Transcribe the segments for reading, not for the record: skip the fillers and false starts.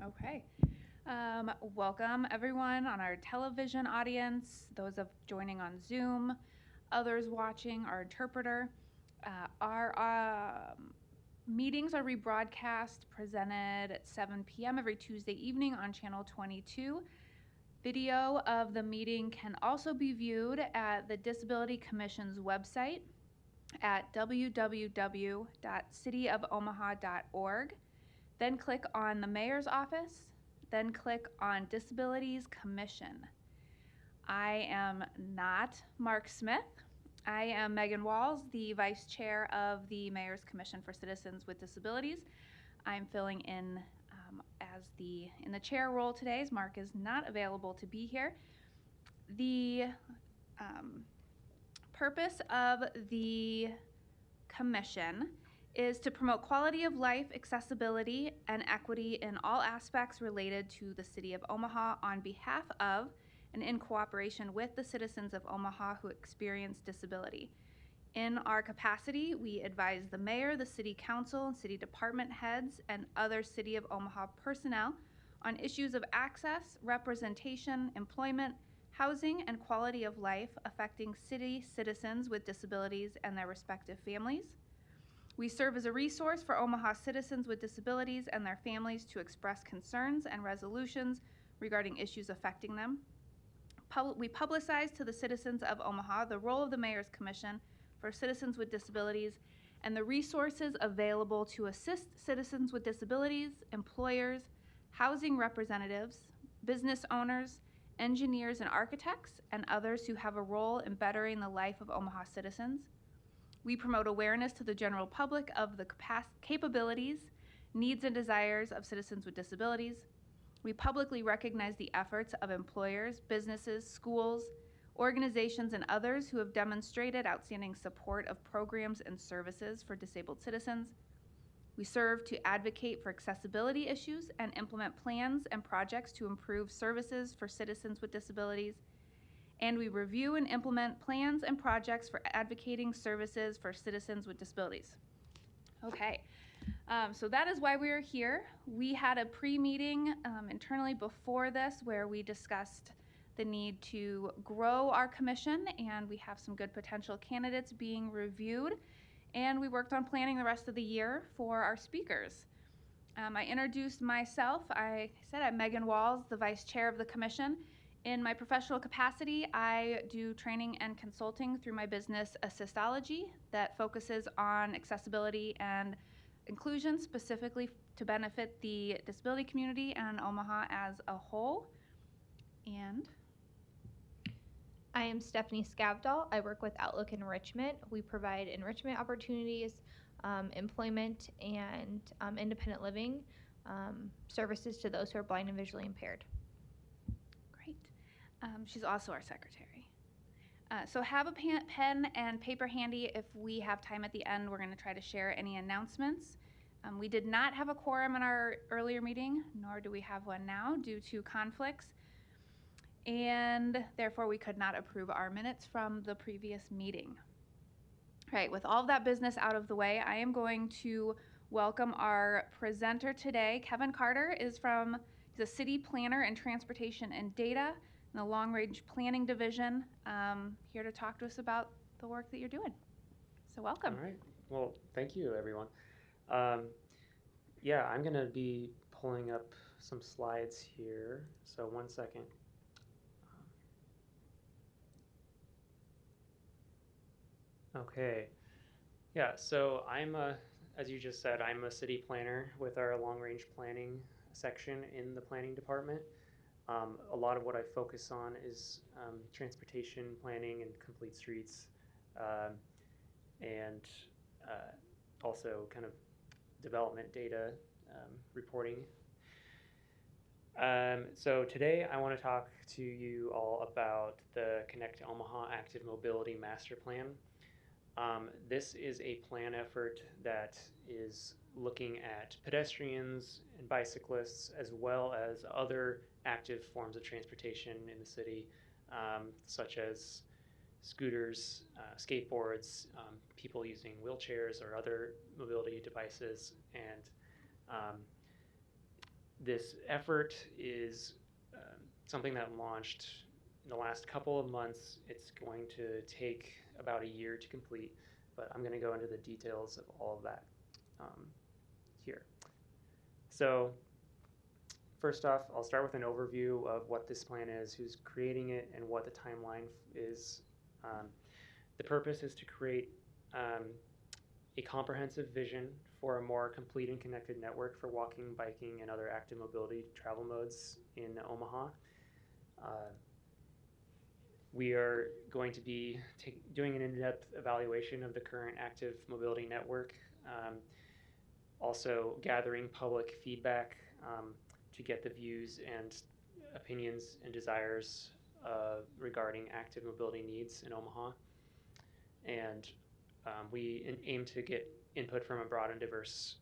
Okay. Welcome everyone on our television audience, those of joining on Zoom, others watching, our interpreter. Our meetings are rebroadcast, presented at 7 p.m. every Tuesday evening on Channel 22. Video of the meeting can also be viewed at the Disability Commission's website at www.cityofomaha.org. Then click on the Mayor's Office, then click on Disabilities Commission. I am not Mark Smith. I am Megan Walls, the Vice Chair of the Mayor's Commission for Citizens with Disabilities. I'm filling in in the chair role today, as Mark is not available to be here. The purpose of the commission is to promote quality of life, accessibility, and equity in all aspects related to the City of Omaha on behalf of and in cooperation with the citizens of Omaha who experience disability. In our capacity, we advise the mayor, the city council, and city department heads, and other City of Omaha personnel on issues of access, representation, employment, housing, and quality of life affecting city citizens with disabilities and their respective families. We serve as a resource for Omaha citizens with disabilities and their families to express concerns and resolutions regarding issues affecting them. We publicize to the citizens of Omaha the role of the Mayor's Commission for Citizens with Disabilities and the resources available to assist citizens with disabilities, employers, housing representatives, business owners, engineers and architects, and others who have a role in bettering the life of Omaha citizens. We promote awareness to the general public of the capabilities, needs, and desires of citizens with disabilities. We publicly recognize the efforts of employers, businesses, schools, organizations, and others who have demonstrated outstanding support of programs and services for disabled citizens. We serve to advocate for accessibility issues and implement plans and projects to improve services for citizens with disabilities. And we review and implement plans and projects for advocating services for citizens with disabilities. Okay, so that is why we are here. We had a pre-meeting internally before this where we discussed the need to grow our commission, and we have some good potential candidates being reviewed, and we worked on planning the rest of the year for our speakers. I introduced myself. I said I'm Megan Walls, the Vice Chair of the Commission. In my professional capacity, I do training and consulting through my business Assistology that focuses on accessibility and inclusion specifically to benefit the disability community and Omaha as a whole. And I am Stephanie Scavdahl. I work with Outlook Enrichment. We provide enrichment opportunities, employment, and independent living services to those who are blind and visually impaired. Great. She's also our secretary. So have a pen and paper handy. If we have time at the end, we're going to try to share any announcements. We did not have a quorum in our earlier meeting, nor do we have one now due to conflicts, and therefore we could not approve our minutes from the previous meeting. All right, with all of that business out of the way, I am going to welcome our presenter today. Kevin Carter is he's a city planner in transportation and data in the Long Range Planning Division, here to talk to us about the work that you're doing. So welcome. All right. Well, thank you, everyone. Yeah, I'm going to be pulling up some slides here. So 1 second. Okay. Yeah, so as you just said, I'm a city planner with our long-range planning section in the planning department. A lot of what I focus on is transportation planning and complete streets, and also kind of development data reporting. So today I want to talk to you all about the Connect to Omaha Active Mobility Master Plan. This is a plan effort that is looking at pedestrians and bicyclists as well as other active forms of transportation in the city, such as scooters, skateboards, people using wheelchairs or other mobility devices. And this effort is something that launched in the last couple of months. It's going to take about a year to complete, but I'm going to go into the details of all of that here. So first off, I'll start with an overview of what this plan is, who's creating it, and what the timeline is. The purpose is to create a comprehensive vision for a more complete and connected network for walking, biking, and other active mobility travel modes in Omaha. We are going to be doing an in-depth evaluation of the current active mobility network, also gathering public feedback to get the views and opinions and desires regarding active mobility needs in Omaha. And we aim to get input from a broad and diverse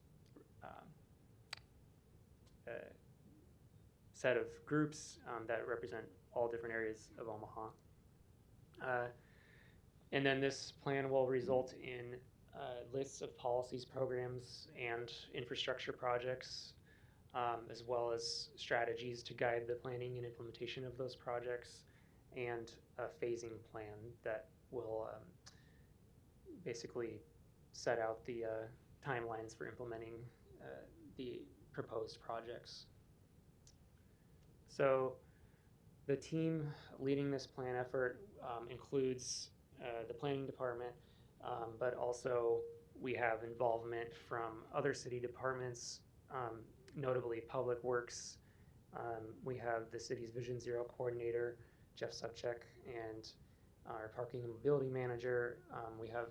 set of groups that represent all different areas of Omaha. And then this plan will result in lists of policies, programs, and infrastructure projects, as well as strategies to guide the planning and implementation of those projects, and a phasing plan that will basically set out the timelines for implementing the proposed projects. So the team leading this plan effort includes the planning department, but also we have involvement from other city departments, notably Public Works. We have the city's Vision Zero coordinator, Jeff Subcheck, and our parking and mobility manager. We have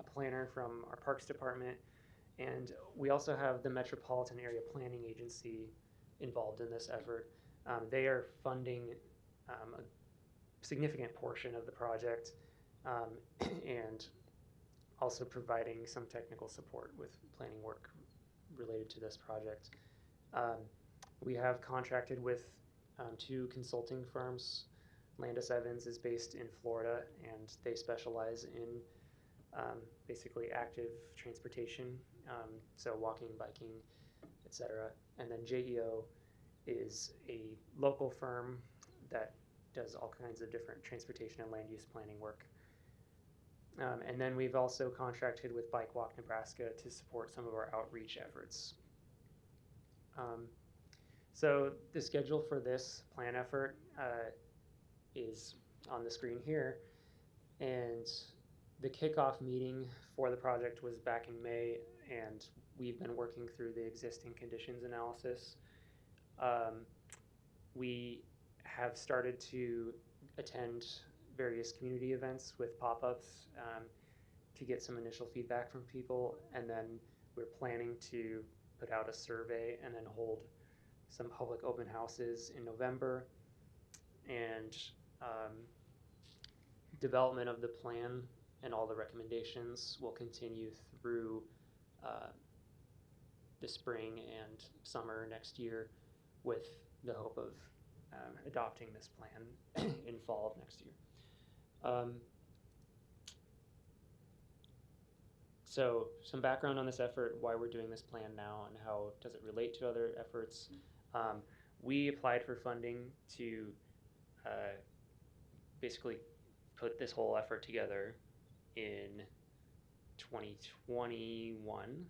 a planner from our Parks Department, and we also have the Metropolitan Area Planning Agency involved in this effort. They are funding a significant portion of the project and also providing some technical support with planning work related to this project. We have contracted with 2 consulting firms. Landis Evans is based in Florida, and they specialize in basically active transportation, so walking, biking, etc. And then JEO is a local firm that does all kinds of different transportation and land use planning work. And then we've also contracted with Bike Walk Nebraska to support some of our outreach efforts. So the schedule for this plan effort is on the screen here, and the kickoff meeting for the project was back in May, and we've been working through the existing conditions analysis. We have started to attend various community events with pop-ups to get some initial feedback from people, and then we're planning to put out a survey and then hold some public open houses in November. And development of the plan and all the recommendations will continue through the spring and summer next year, with the hope of adopting this plan in fall of next year. So some background on this effort, why we're doing this plan now, and how does it relate to other efforts. We applied for funding to basically put this whole effort together in 2021,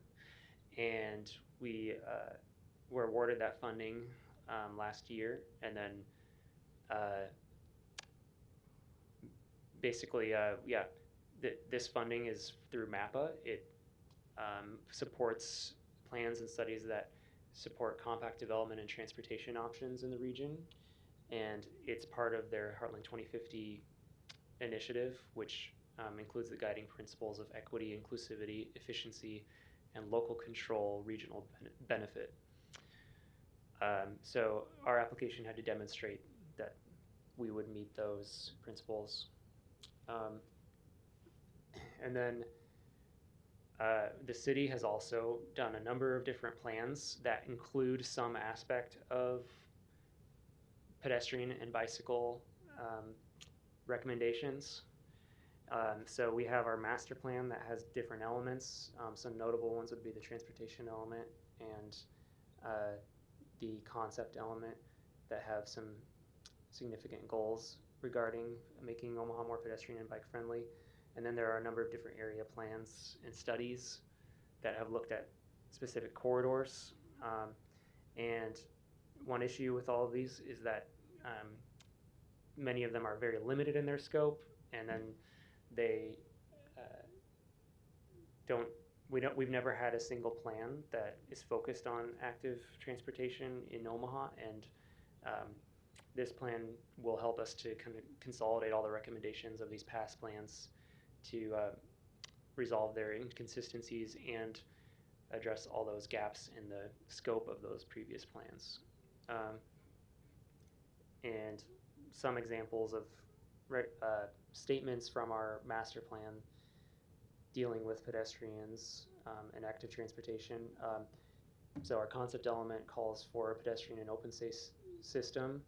and we were awarded that funding last year, and then basically, this funding is through MAPA. It supports plans and studies that support compact development and transportation options in the region, and it's part of their Heartland 2050 initiative, which includes the guiding principles of equity, inclusivity, efficiency, and local control regional benefit. So our application had to demonstrate that we would meet those principles. And then the city has also done a number of different plans that include some aspect of pedestrian and bicycle recommendations. So we have our master plan that has different elements. Some notable ones would be the transportation element and the concept element that have some significant goals regarding making Omaha more pedestrian and bike friendly. And then there are a number of different area plans and studies that have looked at specific corridors. And one issue with all of these is that many of them are very limited in their scope, and then they don't we've never had a single plan that is focused on active transportation in Omaha, and this plan will help us to kind of consolidate all the recommendations of these past plans to resolve their inconsistencies and address all those gaps in the scope of those previous plans. And some examples of statements from our master plan dealing with pedestrians and active transportation. So our concept element calls for a pedestrian and open space system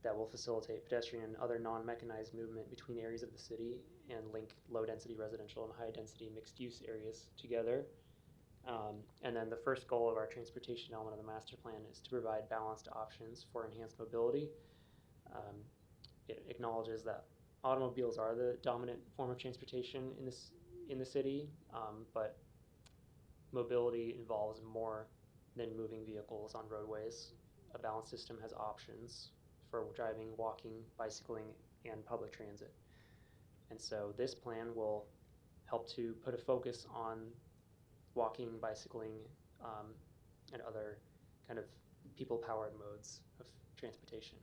that will facilitate pedestrian and other non-mechanized movement between areas of the city and link low-density residential and high-density mixed-use areas together. And then the first goal of our transportation element of the master plan is to provide balanced options for enhanced mobility. It acknowledges that automobiles are the dominant form of transportation in the city, but mobility involves more than moving vehicles on roadways. A balanced system has options for driving, walking, bicycling, and public transit. And so this plan will help to put a focus on walking, bicycling, and other kind of people-powered modes of transportation.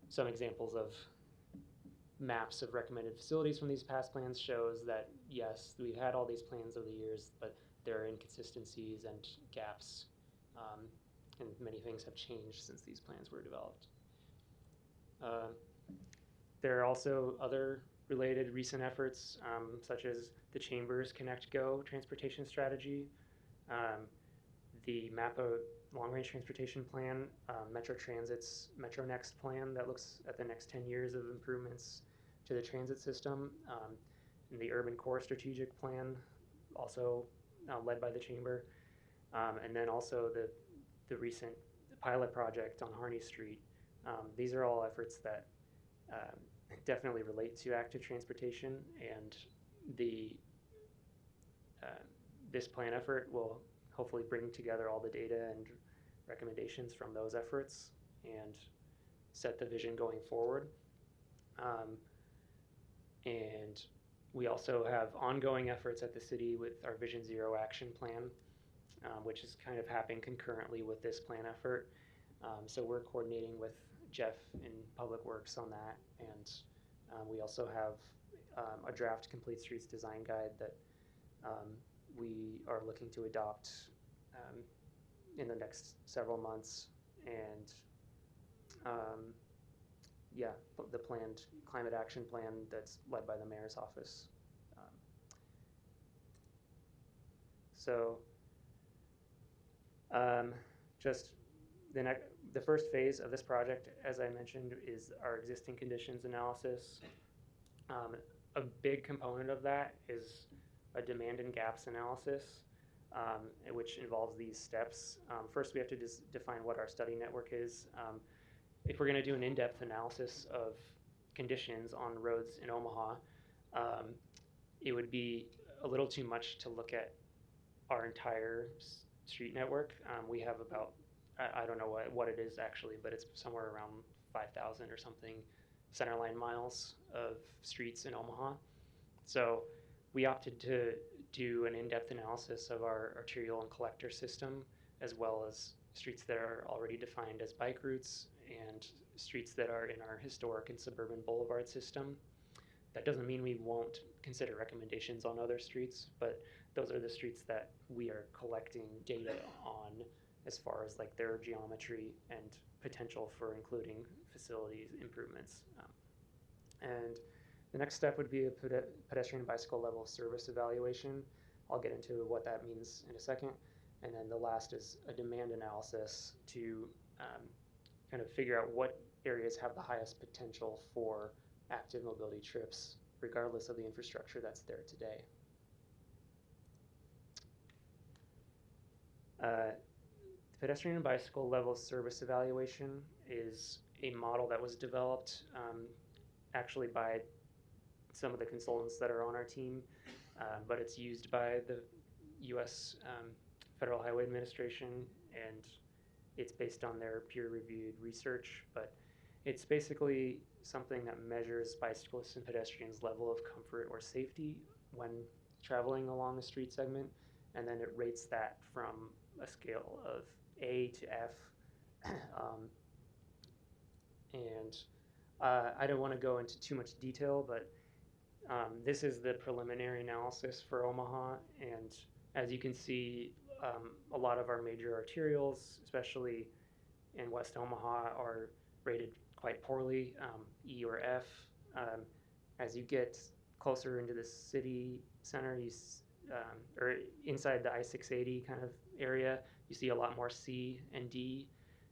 Some examples of maps of recommended facilities from these past plans shows that, yes, we've had all these plans over the years, but there are inconsistencies and gaps, and many things have changed since these plans were developed. There are also other related recent efforts, such as the Chamber's Connect Go transportation strategy, the MAPA long-range transportation plan, Metro Transit's Metro Next plan that looks at the next 10 years of improvements to the transit system, and the Urban Core Strategic Plan, also led by the Chamber, and then also the recent pilot project on Harney Street. These are all efforts that definitely relate to active transportation, and this plan effort will hopefully bring together all the data and recommendations from those efforts and set the vision going forward. And we also have ongoing efforts at the city with our Vision Zero action plan, which is kind of happening concurrently with this plan effort. So we're coordinating with Jeff in Public Works on that, and we also have a draft Complete Streets design guide that we are looking to adopt in the next several months, and yeah, the planned climate action plan that's led by the mayor's office. So just the first phase of this project, as I mentioned, is our existing conditions analysis. A big component of that is a demand and gaps analysis, which involves these steps. First, we have to define what our study network is. If we're going to do an in-depth analysis of conditions on roads in Omaha, it would be a little too much to look at our entire street network. We have about, I don't know what it is actually, but it's somewhere around 5,000 or something centerline miles of streets in Omaha. So we opted to do an in-depth analysis of our arterial and collector system, as well as streets that are already defined as bike routes and streets that are in our historic and suburban boulevard system. That doesn't mean we won't consider recommendations on other streets, but those are the streets that we are collecting data on as far as like their geometry and potential for including facilities improvements. And the next step would be a pedestrian and bicycle level of service evaluation. I'll get into what that means in a second. And then the last is a demand analysis to kind of figure out what areas have the highest potential for active mobility trips, regardless of the infrastructure that's there today. The pedestrian and bicycle level service evaluation is a model that was developed actually by some of the consultants that are on our team, but it's used by the U.S. Federal Highway Administration, and it's based on their peer-reviewed research. But it's basically something that measures bicyclists and pedestrians' level of comfort or safety when traveling along a street segment, and then it rates that from a scale of A to F. um, and I don't want to go into too much detail, but this is the preliminary analysis for Omaha, and as you can see, a lot of our major arterials, especially in West Omaha, are rated quite poorly, E or F. Um, as you get closer into the city center, or inside the I-680 kind of area, you see a lot more C and D,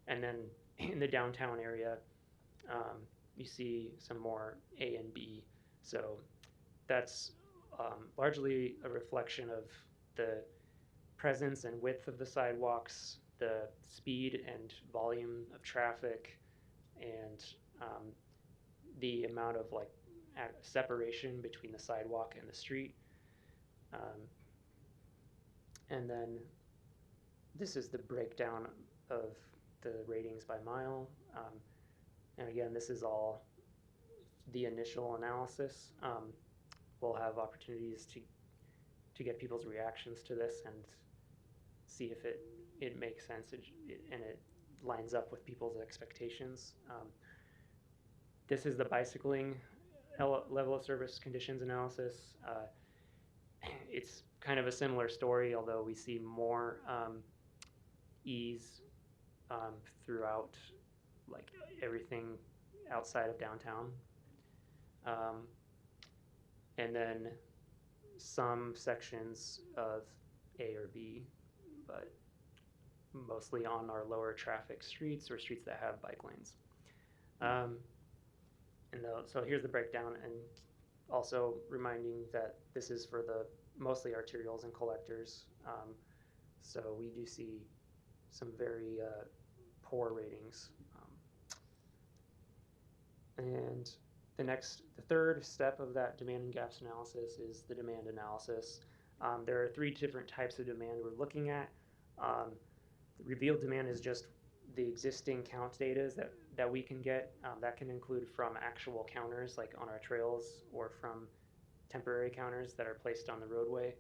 and then in the downtown area, you see some more A and B. So that's largely a reflection of the presence and width of the sidewalks, the speed and volume of traffic, and the amount of like separation between the sidewalk and the street. And then this is the breakdown of the ratings by mile. And again, this is all the initial analysis. We'll have opportunities to get people's reactions to this and see if it makes sense and it lines up with people's expectations. This is the bicycling level of service conditions analysis. It's kind of a similar story, although we see more ease throughout, like everything outside of downtown. And then some sections of A or B, but mostly on our lower traffic streets or streets that have bike lanes. So here's the breakdown, and also reminding that this is for the mostly arterials and collectors. So we do see some very poor ratings. And the third step of that demand and gaps analysis is the demand analysis. There are 3 different types of demand we're looking at. The revealed demand is just the existing count data that we can get. That can include from actual counters like on our trails, or from temporary counters that are placed on the roadway,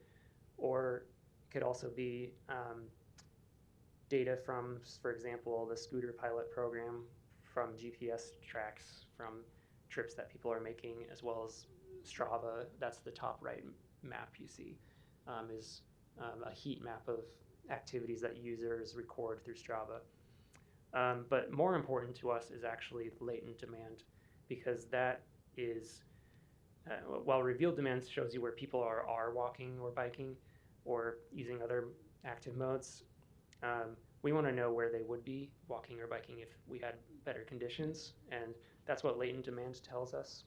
or it could also be data from, for example, the scooter pilot program, from GPS tracks from trips that people are making, as well as Strava. That's the top right map you see, is a heat map of activities that users record through Strava. But more important to us is actually latent demand, because that is, while revealed demand shows you where people are walking or biking or using other active modes, we want to know where they would be walking or biking if we had better conditions, and that's what latent demand tells us.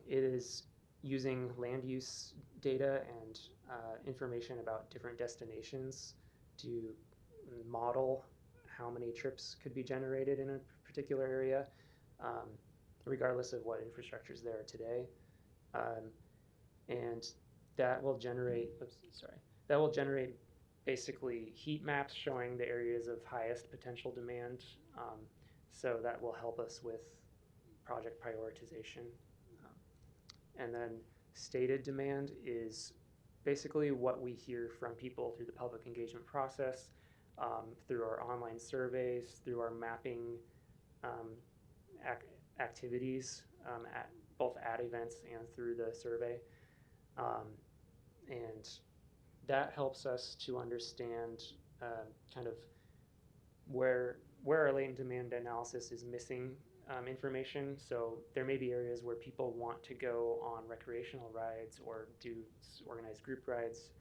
It is using land use data and information about different destinations to model how many trips could be generated in a particular area, regardless of what infrastructure is there today. And that will generate, basically heat maps showing the areas of highest potential demand. So that will help us with project prioritization. And then stated demand is basically what we hear from people through the public engagement process, through our online surveys, through our mapping activities, both at events and through the survey. And that helps us to understand kind of where our latent demand analysis is missing information. So there may be areas where people want to go on recreational rides or do organized group rides,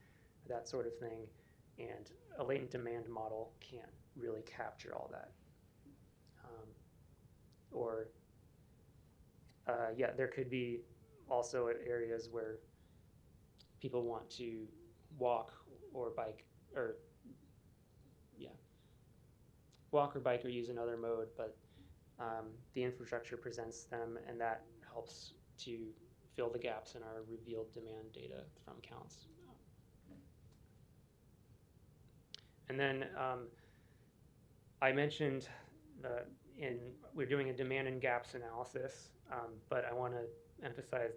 that sort of thing, and a latent demand model can't really capture all that. There could be also areas where people want to walk or bike or walk or bike or use another mode, but the infrastructure presents them, and that helps to fill the gaps in our revealed demand data from counts. And then I mentioned we're doing a demand and gaps analysis, but I want to emphasize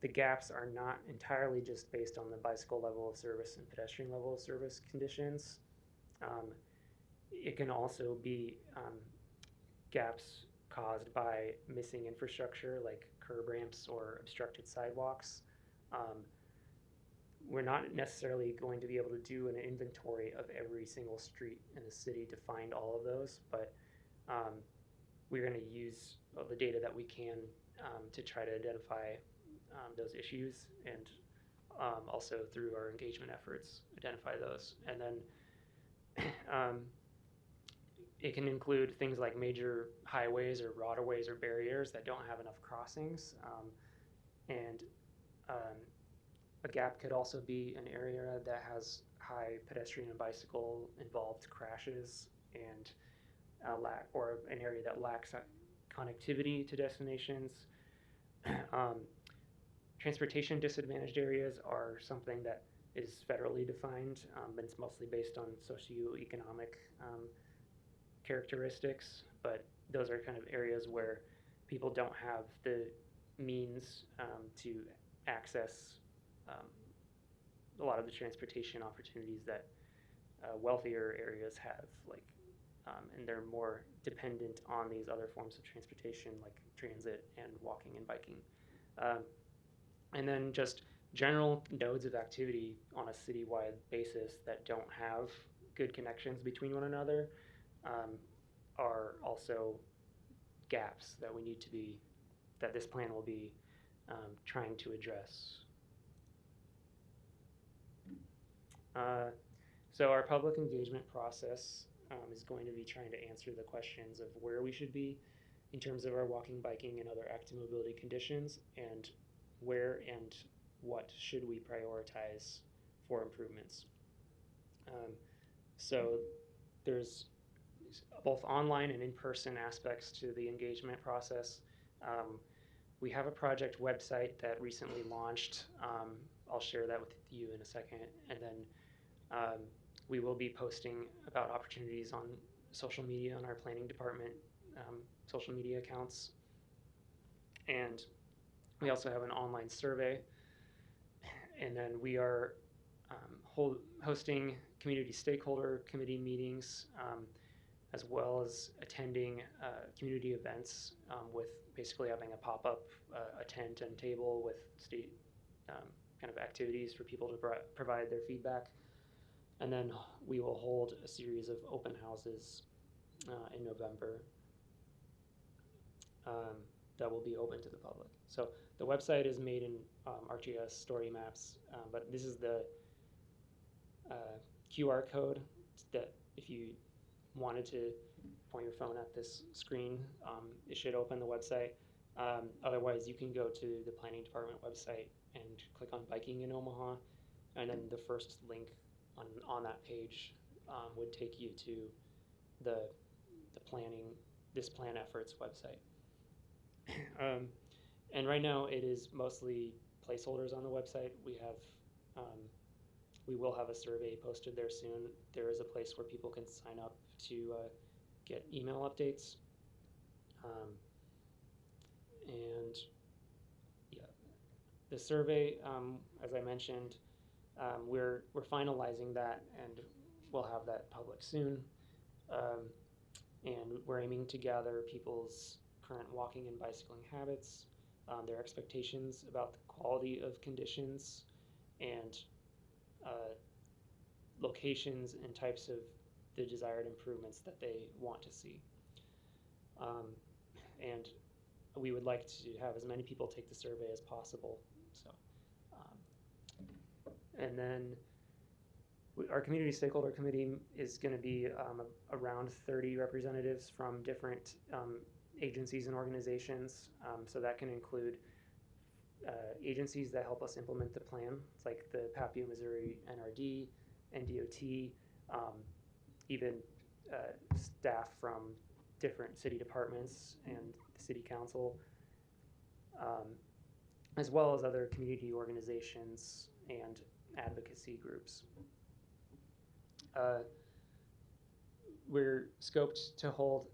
the gaps are not entirely just based on the bicycle level of service and pedestrian level of service conditions. It can also be gaps caused by missing infrastructure like curb ramps or obstructed sidewalks. We're not necessarily going to be able to do an inventory of every single street in the city to find all of those, but we're going to use the data that we can to try to identify those issues, and also through our engagement efforts identify those. And then it can include things like major highways or roadways or barriers that don't have enough crossings, and a gap could also be an area that has high pedestrian and bicycle involved crashes, and or an area that lacks connectivity to destinations. Transportation disadvantaged areas are something that is federally defined, but it's mostly based on socioeconomic characteristics. But those are kind of areas where people don't have the means to access a lot of the transportation opportunities that wealthier areas have, and they're more dependent on these other forms of transportation like transit and walking and biking. And then just general nodes of activity on a citywide basis that don't have good connections between one another are also gaps that that this plan will be trying to address. So our public engagement process is going to be trying to answer the questions of where we should be in terms of our walking, biking, and other active mobility conditions, and where and what should we prioritize for improvements. So there's both online and in-person aspects to the engagement process. We have a project website that recently launched. I'll share that with you in a second. And then we will be posting about opportunities on social media on our planning department social media accounts. And we also have an online survey. And then we are hosting community stakeholder committee meetings, as well as attending community events with basically having a pop-up, a tent and table with state kind of activities for people to provide their feedback. And then we will hold a series of open houses in November that will be open to the public. So the website is made in ArcGIS story maps, but this is the QR code that if you wanted to point your phone at this screen, it should open the website. Otherwise, you can go to the planning department website and click on biking in Omaha, and then the first link on that page would take you to the this plan efforts website. And right now it is mostly placeholders on the website. We will have a survey posted there soon. There is a place where people can sign up to get email updates. And yeah, the survey, as I mentioned, we're finalizing that, and we'll have that public soon. And we're aiming to gather people's current walking and bicycling habits, their expectations about the quality of conditions, and locations and types of the desired improvements that they want to see. And we would like to have as many people take the survey as possible. So, and then our community stakeholder committee is going to be around 30 representatives from different agencies and organizations. So that can include agencies that help us implement the plan. It's like the Papio Missouri NRD, NDOT, even staff from different city departments and the city council, um, as well as other community organizations and advocacy groups. We're scoped to hold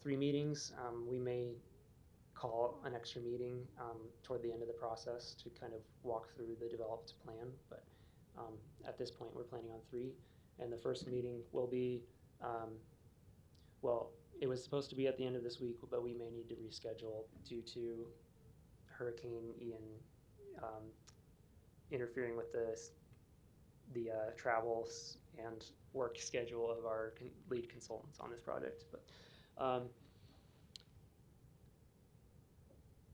3 meetings. We may call an extra meeting toward the end of the process to kind of walk through the developed plan, but at this point we're planning on 3. And the first meeting will be, well, it was supposed to be at the end of this week, but we may need to reschedule due to Hurricane Ian interfering with the travels and work schedule of our lead consultants on this project. But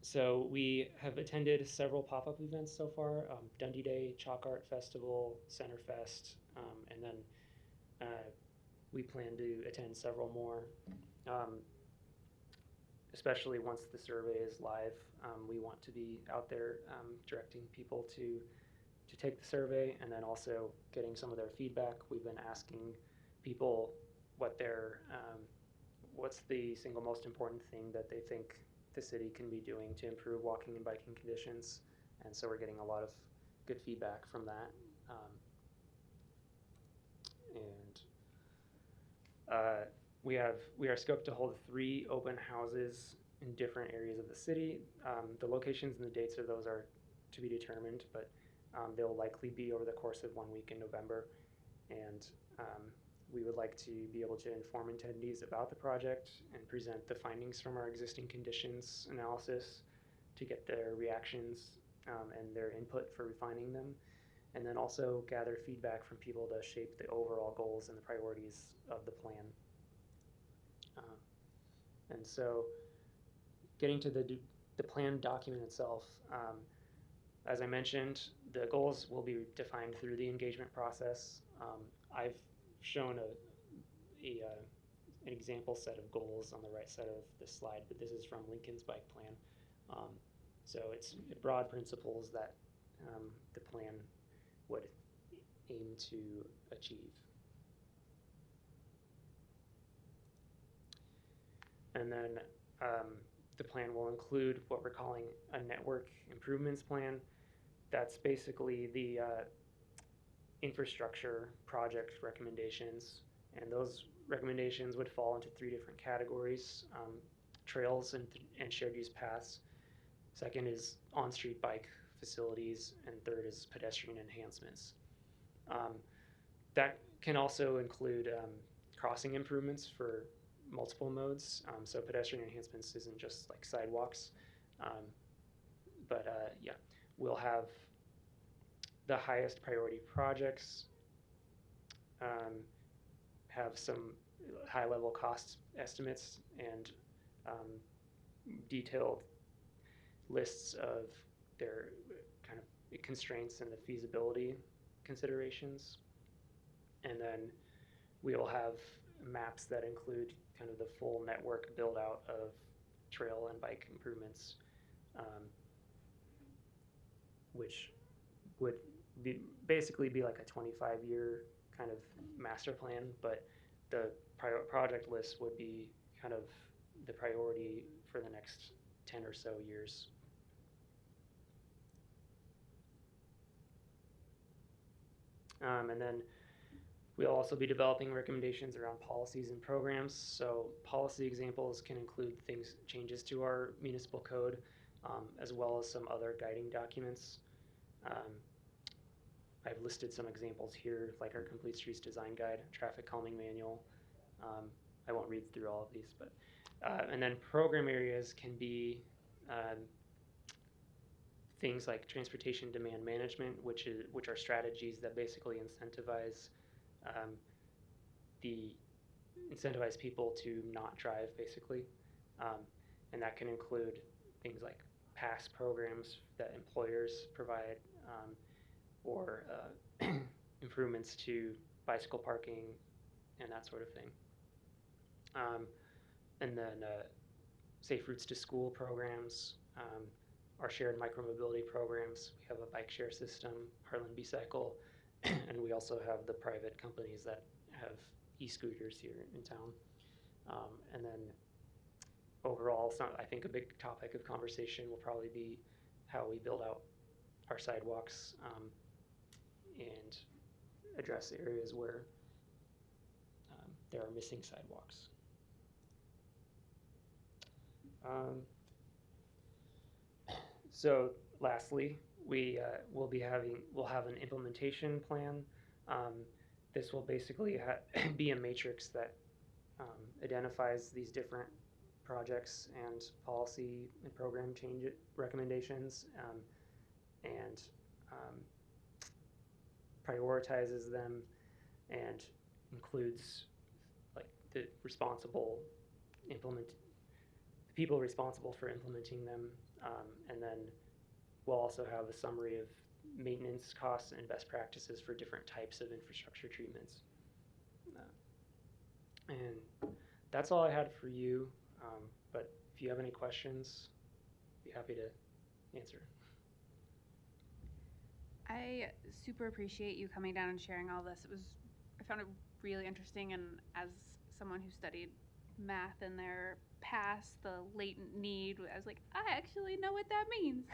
so we have attended several pop-up events so far: Dundee Day, Chalk Art Festival, Centerfest, and then we plan to attend several more. Especially once the survey is live, we want to be out there directing people to take the survey, and then also getting some of their feedback. We've been asking people what their what's the single most important thing that they think the city can be doing to improve walking and biking conditions, and so we're getting a lot of good feedback from that. We are scoped to hold 3 open houses in different areas of the city. The locations and the dates of those are to be determined, but they'll likely be over the course of 1 week in November. And we would like to be able to inform attendees about the project and present the findings from our existing conditions analysis to get their reactions and their input for refining them, and then also gather feedback from people to shape the overall goals and the priorities of the plan. And so getting to the plan document itself, as I mentioned, the goals will be defined through the engagement process. I've shown an example set of goals on the right side of the slide, but this is from Lincoln's bike plan. So it's broad principles that the plan would aim to achieve. And then the plan will include what we're calling a network improvements plan. That's basically the infrastructure project recommendations, and those recommendations would fall into 3 different categories: trails and shared use paths. Second is on-street bike facilities, and third is pedestrian enhancements. That can also include crossing improvements for multiple modes. So pedestrian enhancements isn't just like sidewalks, but yeah, we'll have the highest priority projects, have some high-level cost estimates and detailed lists of their kind of constraints and the feasibility considerations. And then we'll have maps that include kind of the full network build out of trail and bike improvements, which would basically be like a 25-year kind of master plan, but the project list would be kind of the priority for the next 10 or so years. And then we'll also be developing recommendations around policies and programs. So policy examples can include changes to our municipal code, as well as some other guiding documents. I've listed some examples here, like our Complete Streets Design Guide, Traffic Calming Manual. I won't read through all of these, but and then program areas can be things like transportation demand management, which are strategies that basically incentivize people to not drive, basically, and that can include things like pass programs that employers provide, or improvements to bicycle parking and that sort of thing. And then safe routes to school programs, our shared micromobility programs. We have a bike share system, Harlan B-Cycle, and we also have the private companies that have e-scooters here in town. And then overall, I think a big topic of conversation will probably be how we build out our sidewalks and address areas where there are missing sidewalks. So lastly, we'll have an implementation plan. This will basically be a matrix that identifies these different projects and policy and program change recommendations, and prioritizes them and includes like the people responsible for implementing them, and then we'll also have a summary of maintenance costs and best practices for different types of infrastructure treatments. And that's all I had for you, but if you have any questions, I'd be happy to answer. I super appreciate you coming down and sharing all this. I found it really interesting, and as someone who studied math in their past, the latent need, I was like, I actually know what that means.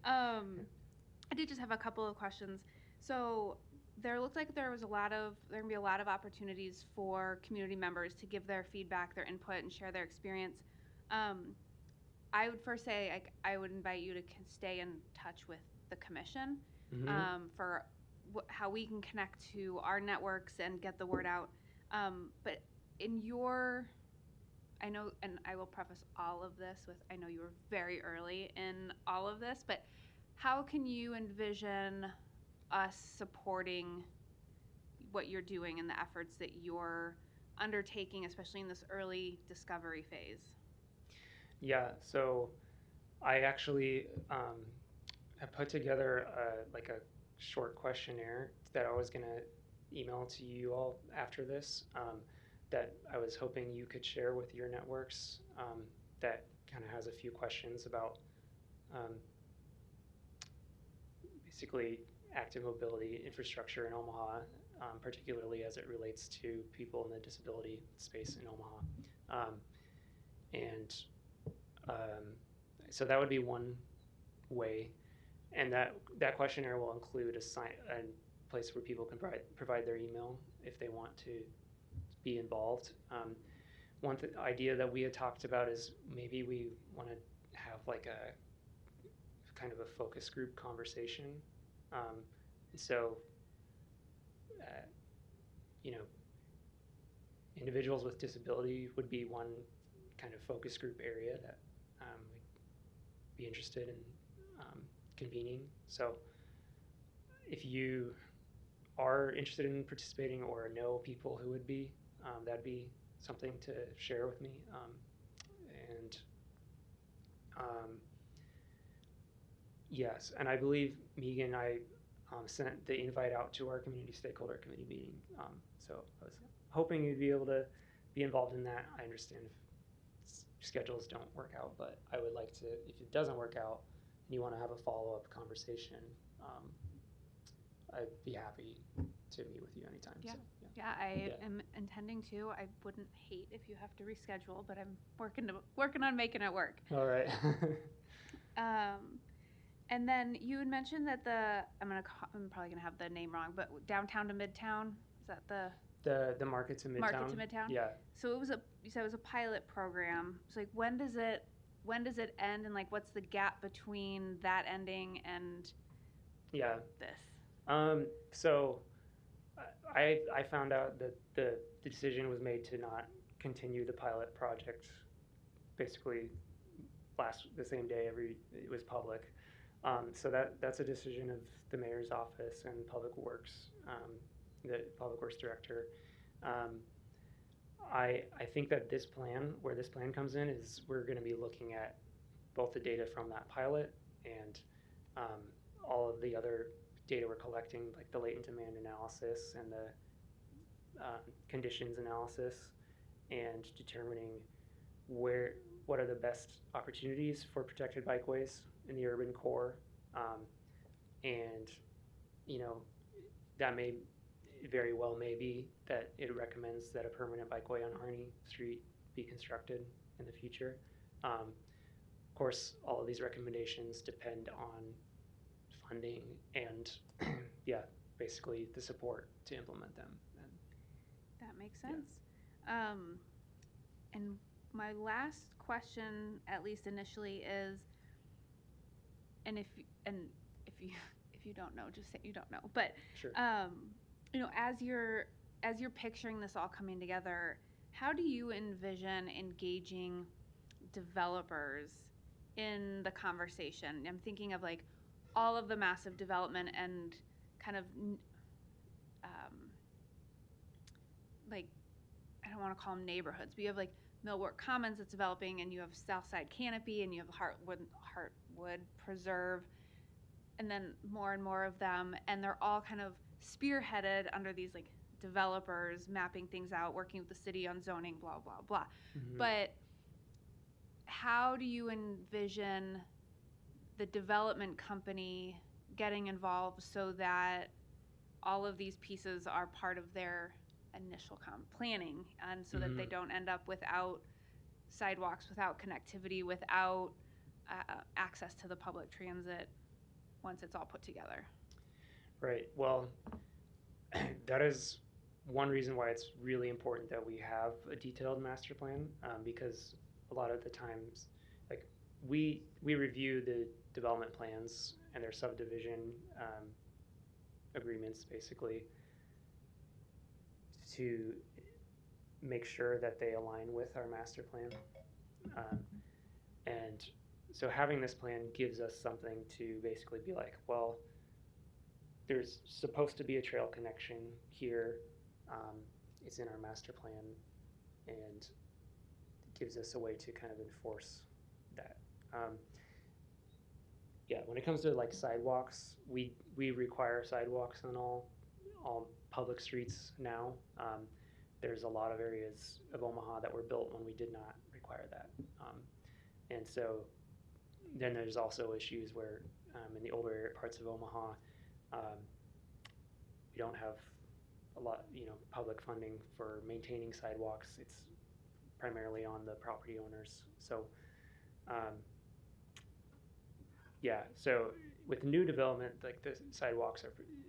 I did just have a couple of questions. So there looked like there gonna be a lot of opportunities for community members to give their feedback, their input, and share their experience. I would first say I would invite you to stay in touch with the commission for how we can connect to our networks and get the word out. But I know, and I will preface all of this with, I know you were very early in all of this, but how can you envision us supporting what you're doing and the efforts that you're undertaking, especially in this early discovery phase? Yeah, so I actually have put together like a short questionnaire that I was going to email to you all after this, that I was hoping you could share with your networks, that kind of has a few questions about basically active mobility infrastructure in Omaha, particularly as it relates to people in the disability space in Omaha. And so that would be one way. And that questionnaire will include a place where people can provide their email if they want to be involved. One idea that we had talked about is maybe we want to have like a kind of a focus group conversation. So, individuals with disability would be one kind of focus group area that we'd be interested in convening. So if you are interested in participating or know people who would be, that'd be something to share with me. Yes, and I believe Megan, I sent the invite out to our community stakeholder committee meeting. So I was hoping you'd be able to be involved in that. I understand if schedules don't work out, but I would like to, if it doesn't work out and you want to have a follow-up conversation, I'd be happy to meet with you anytime. Yeah, so, yeah, I am intending to. I wouldn't hate if you have to reschedule, but I'm working on making it work. All right. And then you had mentioned that I'm probably gonna have the name wrong, but downtown to midtown, is that the market to midtown? Market to midtown? Yeah. So you said it was a pilot program. So like when does it end, and like what's the gap between that ending and this? So I found out that the decision was made to not continue the pilot project basically the same day it was public. So that's a decision of the mayor's office and Public Works, the Public Works director. I think that where this plan comes in is we're going to be looking at both the data from that pilot and all of the other data we're collecting, like the latent demand analysis and the conditions analysis, and determining what are the best opportunities for protected bikeways in the urban core, and that may it very well may be that it recommends that a permanent bikeway on Arnie Street be constructed in the future. Of course, all of these recommendations depend on funding and, yeah, basically the support to implement them. And That makes sense. And my last question, at least initially, is, and if you if you don't know, just say you don't know. But sure. as you're picturing this all coming together, how do you envision engaging developers in the conversation? I'm thinking of like all of the massive development and kind of like, I don't want to call them neighborhoods, but you have like Millwork Commons that's developing, and you have Southside Canopy, and you have Heartwood Preserve, and then more and more of them, and they're all kind of spearheaded under these like developers mapping things out, working with the city on zoning, blah blah blah. Mm-hmm. But how do you envision the development company getting involved so that all of these pieces are part of their initial planning, and so that they don't end up without sidewalks, without connectivity, without access to the public transit once it's all put together? Right. Well, that is one reason why it's really important that we have a detailed master plan, because a lot of the times, like we review the development plans and their subdivision agreements, basically, to make sure that they align with our master plan. And so having this plan gives us something to basically be like, well, there's supposed to be a trail connection here. It's in our master plan, and it gives us a way to kind of enforce that. Yeah, when it comes to like sidewalks, we require sidewalks on all public streets now. There's a lot of areas of Omaha that were built when we did not require that, and so then there's also issues where in the older parts of Omaha, we don't have a lot, public funding for maintaining sidewalks. It's primarily on the property owners. So, yeah. So with new development, like the sidewalks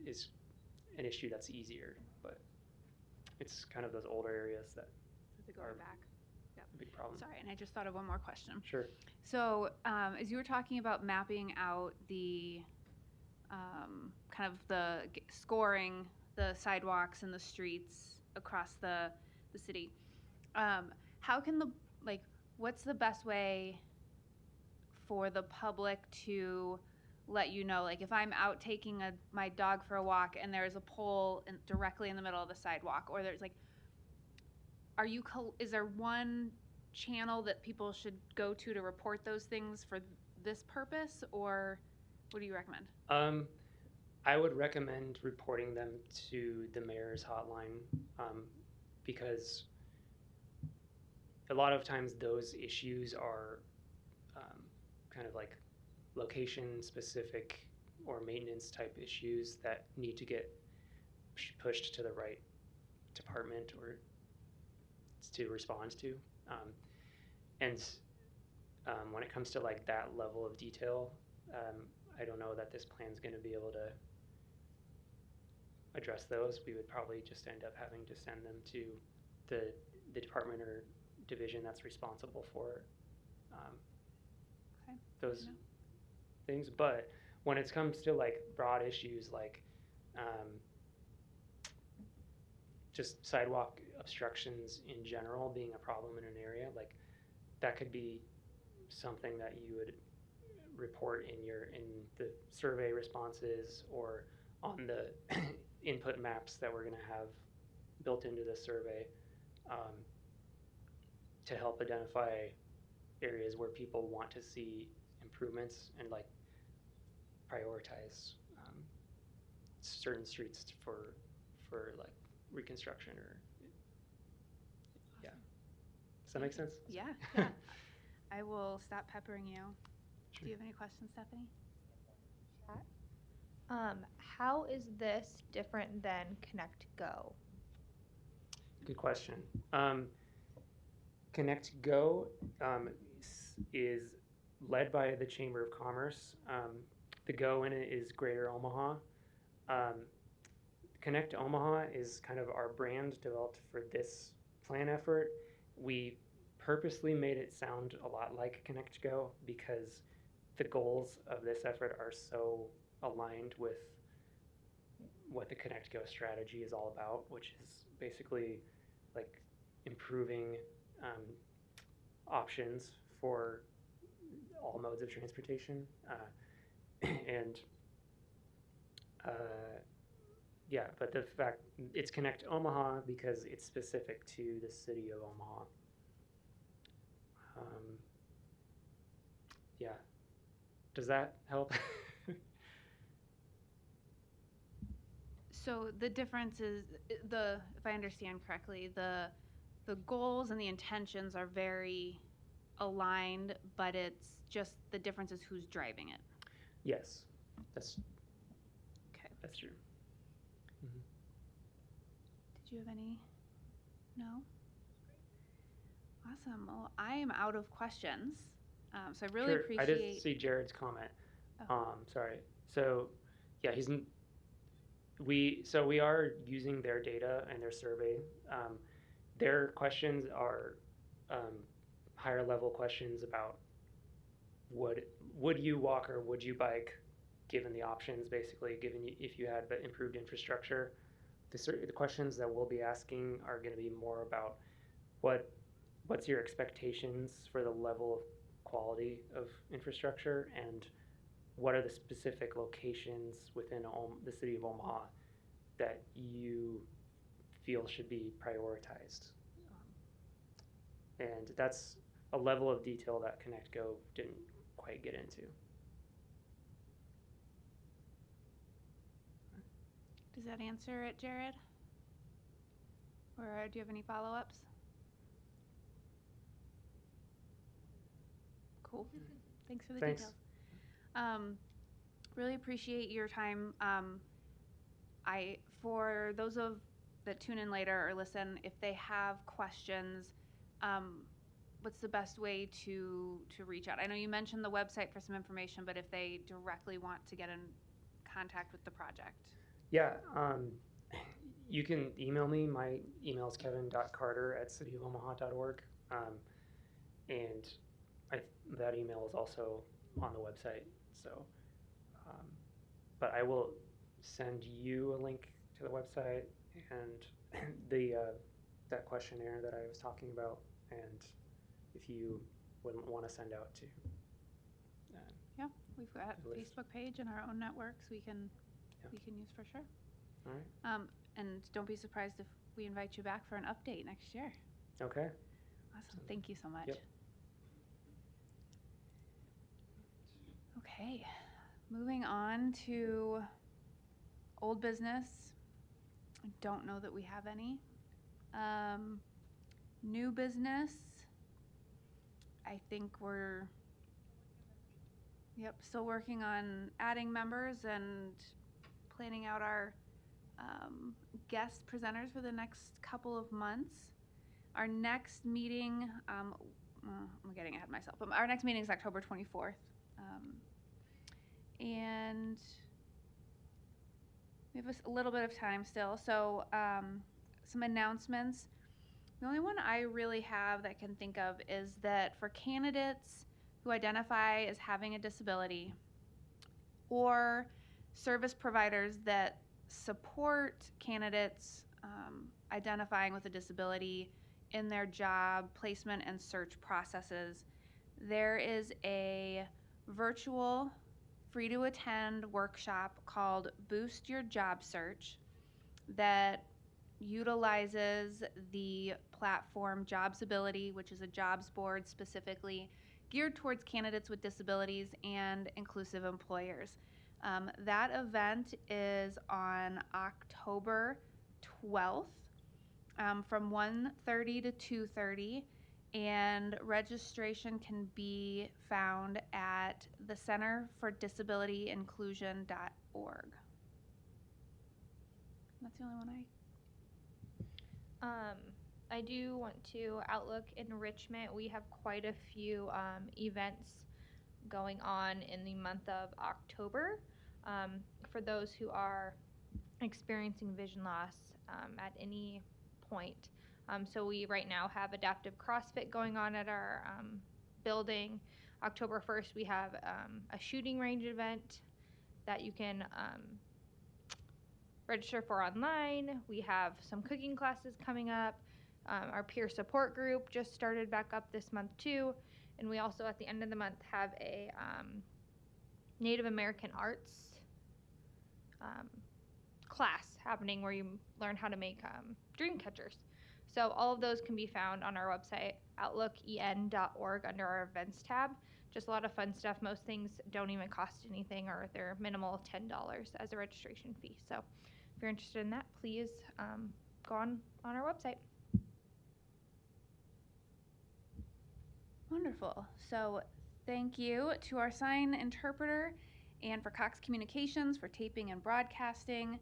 is an issue that's easier, but it's kind of those older areas that Going back. Yep. a big problem. Sorry, and I just thought of one more question. Sure. So, as you were talking about mapping out the kind of the scoring the sidewalks and the streets across the city, how can what's the best way for the public to let you know, like if I'm out taking my dog for a walk and there's a pole directly in the middle of the sidewalk, or there's like, is there one channel that people should go to report those things for this purpose, or what do you recommend? I would recommend reporting them to the mayor's hotline, because a lot of times those issues are kind of like location specific or maintenance type issues that need to get pushed to the right department or to respond to. And when it comes to like that level of detail, I don't know that this plan's going to be able to address those. We would probably just end up having to send them to the department or division that's responsible for those things. But when it comes to like broad issues like just sidewalk obstructions in general being a problem in an area, like that could be something that you would report in the survey responses or on the input maps that we're going to have built into the survey, to help identify areas where people want to see improvements and like prioritize certain streets for like reconstruction or yeah. Does that make sense? Yeah. I will stop peppering you. Sure. Do you have any questions, Stephanie? How is this different than Connect Go? Good question. Connect Go is led by the Chamber of Commerce. The Go in it is Greater Omaha. Um, Connect Omaha is kind of our brand developed for this plan effort. We purposely made it sound a lot like Connect Go because the goals of this effort are so aligned with what the Connect Go strategy is all about, which is basically like improving options for all modes of transportation. And uh, yeah, but the fact it's Connect Omaha because it's specific to the city of Omaha. Yeah, does that help? So the difference is if I understand correctly, the goals and the intentions are very aligned, but it's just the difference is who's driving it. Yes, that's Okay. that's true. Mm-hmm. Did you have any? No? Awesome. Well, I am out of questions. So I really Sure. I did appreciate. see Jared's comment. Oh. Sorry. So, yeah, we are using their data and their survey. Their questions are higher level questions about would you walk or would you bike, given the options, basically, given if you had the improved infrastructure. The questions that we'll be asking are going to be more about what's your expectations for the level of quality of infrastructure, and what are the specific locations within the city of Omaha that you feel should be prioritized. And that's a level of detail that Connect Go didn't quite get into. Does that answer it, Jared? Or do you have any follow-ups? Cool. Thanks for the Thanks. details. Really appreciate your time. For those that tune in later or listen, if they have questions, what's the best way to reach out? I know you mentioned the website for some information, but if they directly want to get in contact with the project. Yeah, you can email me. My email is kevin.carter@cityofomaha.org. And that email is also on the website. So, but I will send you a link to the website and the that questionnaire that I was talking about, and if you wouldn't want to send out to. Yeah, we've got a list. Facebook page and our own networks we can use for sure. All right. And don't be surprised if we invite you back for an update next year. Okay. Awesome. Thank you so much. Yep. Okay, moving on to old business. I don't know that we have any. New business. I think we're still working on adding members and planning out our guest presenters for the next couple of months. Our next meeting, I'm getting ahead of myself, but our next meeting is October 24th. And we have a little bit of time still, so some announcements. The only one I really have that I can think of is that for candidates who identify as having a disability or service providers that support candidates identifying with a disability in their job placement and search processes, there is a virtual free to attend workshop called Boost Your Job Search that utilizes the platform Jobsability, which is a jobs board specifically geared towards candidates with disabilities and inclusive employers. That event is on October 12th from 1:30 to 2:30, and registration can be found at the Center for Disability Inclusion.org. That's the only one I do want to Outlook Enrichment. We have quite a few events going on in the month of October for those who are experiencing vision loss at any point. So we right now have adaptive CrossFit going on at our building. October 1st, we have a shooting range event that you can register for online. We have some cooking classes coming up. Our peer support group just started back up this month too. And we also, at the end of the month, have a Native American arts class happening where you learn how to make dream catchers. So all of those can be found on our website, outlooken.org, under our events tab. Just a lot of fun stuff. Most things don't even cost anything, or they're minimal $10 as a registration fee. So if you're interested in that, please go on our website. Wonderful. So thank you to our sign interpreter and for Cox Communications for taping and broadcasting.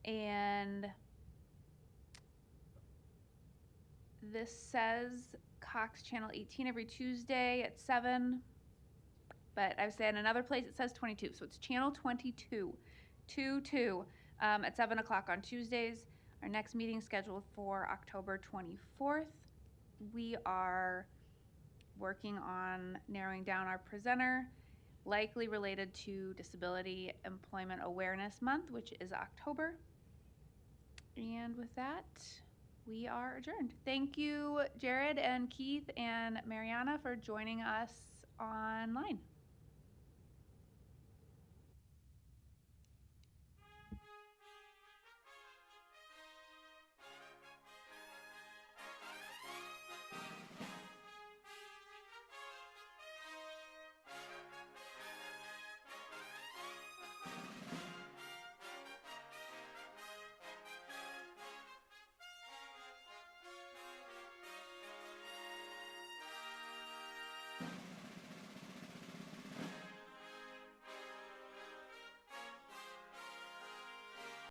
And this says Cox Channel 18 every Tuesday at 7. But I say in another place it says 22. So it's Channel 22, 22 at 7 o'clock on Tuesdays. Our next meeting scheduled for October 24th. We are working on narrowing down our presenter, likely related to Disability Employment Awareness Month, which is October. And with that, we are adjourned. Thank you, Jared and Keith and Mariana, for joining us online.